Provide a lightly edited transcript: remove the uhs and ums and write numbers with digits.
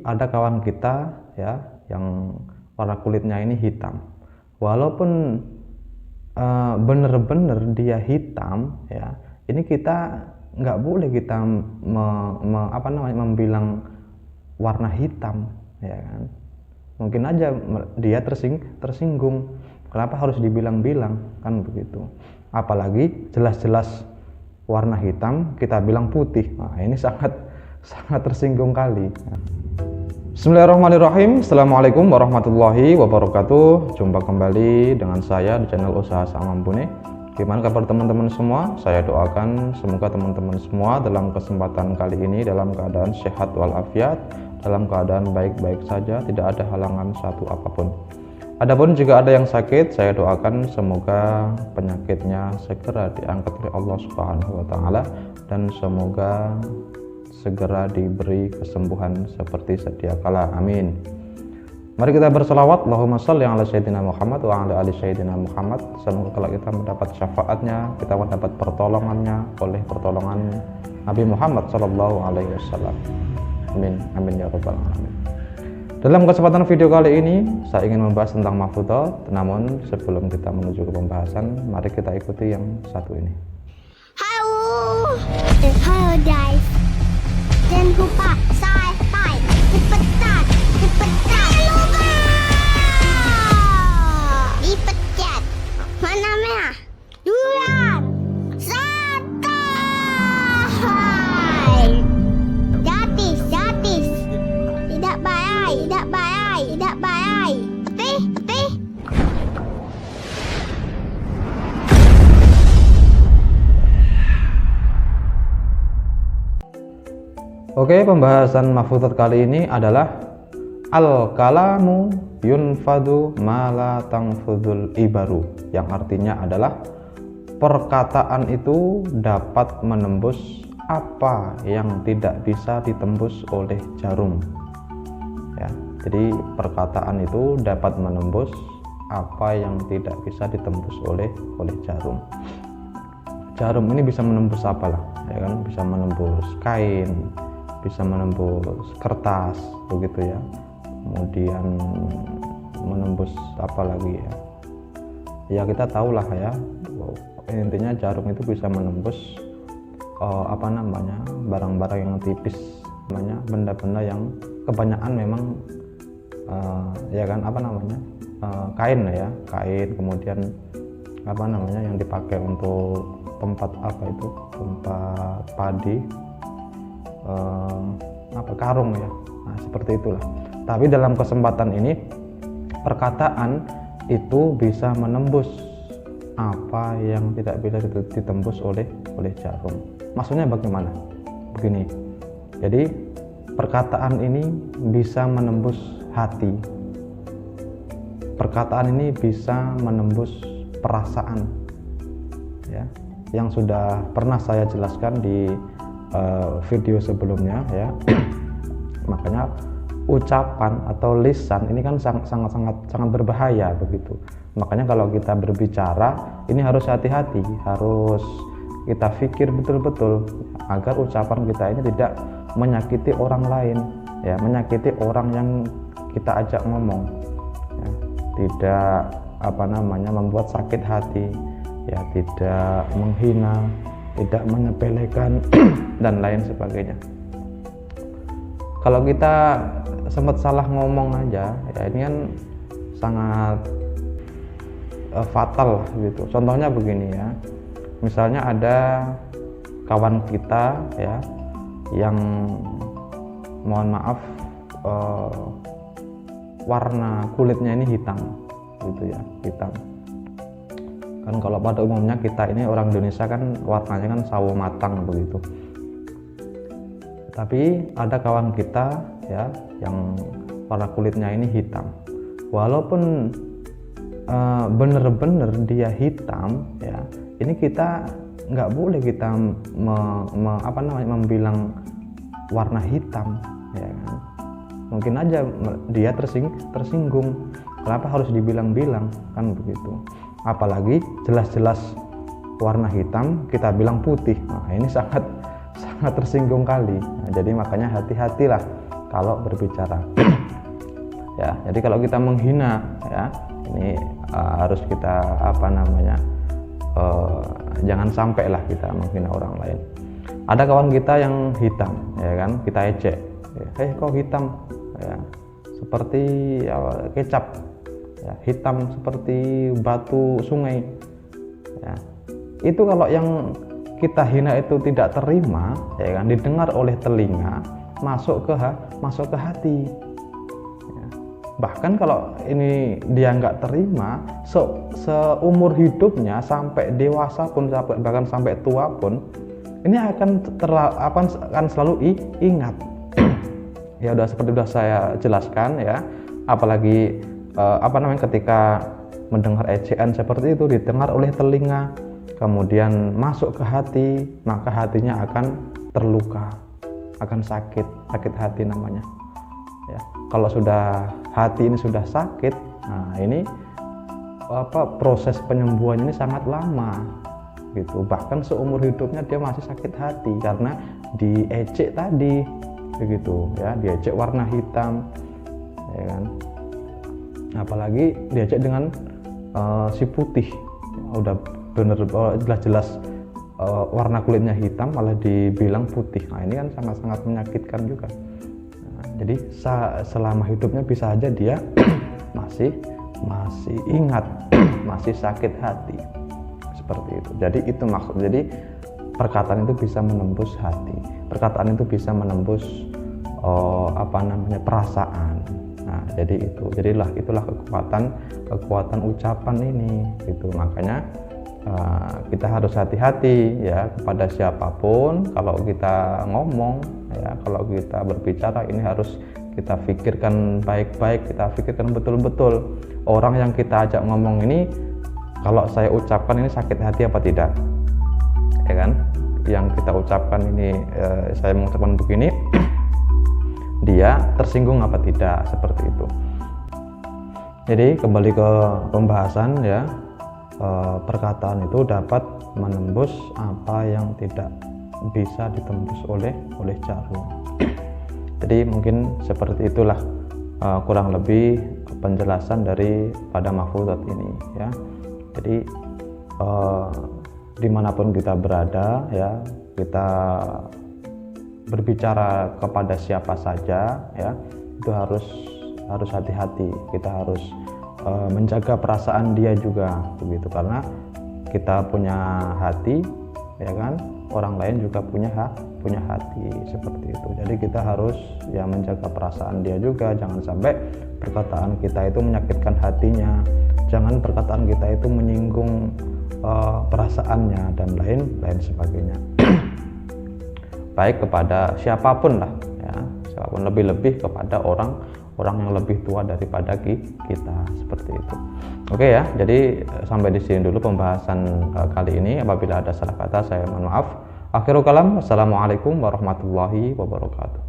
Ada kawan kita ya yang warna kulitnya ini hitam. Walaupun bener-bener dia hitam ya, ini kita nggak boleh kita membilang warna hitam ya kan. Mungkin aja dia tersinggung. Kenapa harus dibilang-bilang kan begitu? Apalagi jelas-jelas warna hitam kita bilang putih. Nah, ini sangat tersinggung kali. Bismillahirrahmanirrahim. Assalamualaikum warahmatullahi wabarakatuh. Jumpa kembali dengan saya di channel Usaha Sak Mampune. Gimana kabar teman-teman semua? Saya doakan semoga teman-teman semua dalam kesempatan kali ini dalam keadaan sehat walafiat, dalam keadaan baik-baik saja, tidak ada halangan satu apapun. Adapun jika ada yang sakit, saya doakan semoga penyakitnya segera diangkat oleh Allah Subhanahu wa taala dan semoga segera diberi kesembuhan seperti sedia kala. Amin. Mari kita berselawat, Allahumma shalli ala sayyidina Muhammad wa ala ali sayyidina Muhammad. Semoga kalau kita mendapat syafaatnya, kita mendapat pertolongannya oleh pertolongan Nabi Muhammad sallallahu alaihi wasallam. Amin. Amin ya rabbal alamin. Dalam kesempatan video kali ini, saya ingin membahas tentang mahfudhot. Namun sebelum kita menuju ke pembahasan, mari kita ikuti yang satu ini. Halo guys, jangan lupa subscribe, dipecat, lupa, dipecat, mana merah, duluan, subscribe, gratis, tidak bayar, oke? Oke, pembahasan mahfudhot kali ini adalah al-kalamu yunfadu ma la tanfudul ibaru, yang artinya adalah perkataan itu dapat menembus apa yang tidak bisa ditembus oleh jarum. Ya, jadi perkataan itu dapat menembus apa yang tidak bisa ditembus oleh jarum. Jarum ini bisa menembus apalah, ya kan? Bisa menembus kain, bisa menembus kertas, begitu ya. Kemudian menembus apa lagi ya? Ya kita tahulah ya. Intinya jarum itu bisa menembus barang-barang yang tipis, benda-benda yang kebanyakan memang kain ya, kain. Kemudian yang dipakai untuk tempat tempat padi, karung ya. Nah, seperti itulah. Tapi dalam kesempatan ini perkataan itu bisa menembus apa yang tidak bisa ditembus oleh jarum. Maksudnya bagaimana? Begini. Jadi perkataan ini bisa menembus hati. Perkataan ini bisa menembus perasaan. Ya, yang sudah pernah saya jelaskan di video sebelumnya ya. Makanya ucapan atau lisan ini kan sangat berbahaya begitu. Makanya kalau kita berbicara ini harus hati-hati, harus kita pikir betul-betul agar ucapan kita ini tidak menyakiti orang lain ya, menyakiti orang yang kita ajak ngomong ya. Tidak membuat sakit hati ya, tidak menghina, tidak menyepelekan dan lain sebagainya. Kalau kita sempat salah ngomong aja ya, ini kan sangat fatal gitu. Contohnya begini ya, misalnya ada kawan kita ya yang mohon maaf warna kulitnya ini hitam gitu ya, hitam. Kan kalau pada umumnya kita ini orang Indonesia kan warnanya kan sawo matang begitu. Tapi ada kawan kita ya yang warna kulitnya ini hitam. Walaupun bener-bener dia hitam ya, ini kita nggak boleh kita membilang warna hitam ya kan. Mungkin aja dia tersinggung. Kenapa harus dibilang-bilang kan begitu? Apalagi jelas-jelas warna hitam kita bilang putih. Nah, ini sangat tersinggung kali. Nah, jadi makanya hati-hatilah kalau berbicara. Ya, jadi kalau kita menghina, ya ini harus kita jangan sampai lah kita menghina orang lain. Ada kawan kita yang hitam, ya kan, kita ejek, kok hitam, ya seperti kecap, ya, hitam seperti batu sungai, ya. Itu kalau yang kita hina itu tidak terima, ya kan, didengar oleh telinga, masuk ke hati. Bahkan kalau ini dia nggak terima, seumur hidupnya sampai dewasa pun, bahkan sampai tua pun, ini akan selalu ingat. Ya udah seperti udah saya jelaskan ya, apalagi ketika mendengar ejaan seperti itu didengar oleh telinga, kemudian masuk ke hati, maka hatinya akan terluka, akan sakit hati namanya. Ya, kalau sudah hati ini sudah sakit, nah ini proses penyembuhannya ini sangat lama gitu, bahkan seumur hidupnya dia masih sakit hati karena diejek tadi begitu ya, diejek warna hitam, ya kan, apalagi diejek dengan si putih, udah bener jelas warna kulitnya hitam malah dibilang putih. Nah ini kan sangat-sangat menyakitkan juga. Jadi selama hidupnya bisa aja dia masih ingat, masih sakit hati seperti itu. Jadi itu maksud. Jadi perkataan itu bisa menembus hati. Perkataan itu bisa menembus perasaan. Nah, jadi itulah kekuatan ucapan ini gitu. Makanya kita harus hati-hati ya kepada siapapun kalau kita ngomong ya, kalau kita berbicara ini harus kita pikirkan baik-baik, kita pikirkan betul-betul orang yang kita ajak ngomong ini, kalau saya ucapkan ini sakit hati apa tidak, ya kan, yang kita ucapkan ini saya mengucapkan begini dia tersinggung apa tidak, seperti itu. Jadi kembali ke pembahasan ya, perkataan itu dapat menembus apa yang tidak bisa ditembus oleh jarum. Jadi mungkin seperti itulah kurang lebih penjelasan dari pada mahfuzat ini ya. Jadi dimanapun kita berada ya, kita berbicara kepada siapa saja ya, itu harus hati-hati. Kita harus menjaga perasaan dia juga begitu, karena kita punya hati ya kan, orang lain juga punya hati seperti itu. Jadi kita harus ya menjaga perasaan dia juga, jangan sampai perkataan kita itu menyakitkan hatinya, jangan perkataan kita itu menyinggung perasaannya dan lain sebagainya. Baik kepada siapapun lah ya, siapapun, lebih-lebih kepada orang yang lebih tua daripada kita, seperti itu. Oke ya, jadi sampai di sini dulu pembahasan kali ini. Apabila ada salah kata saya mohon maaf. Akhirul kalam, wassalamualaikum warahmatullahi wabarakatuh.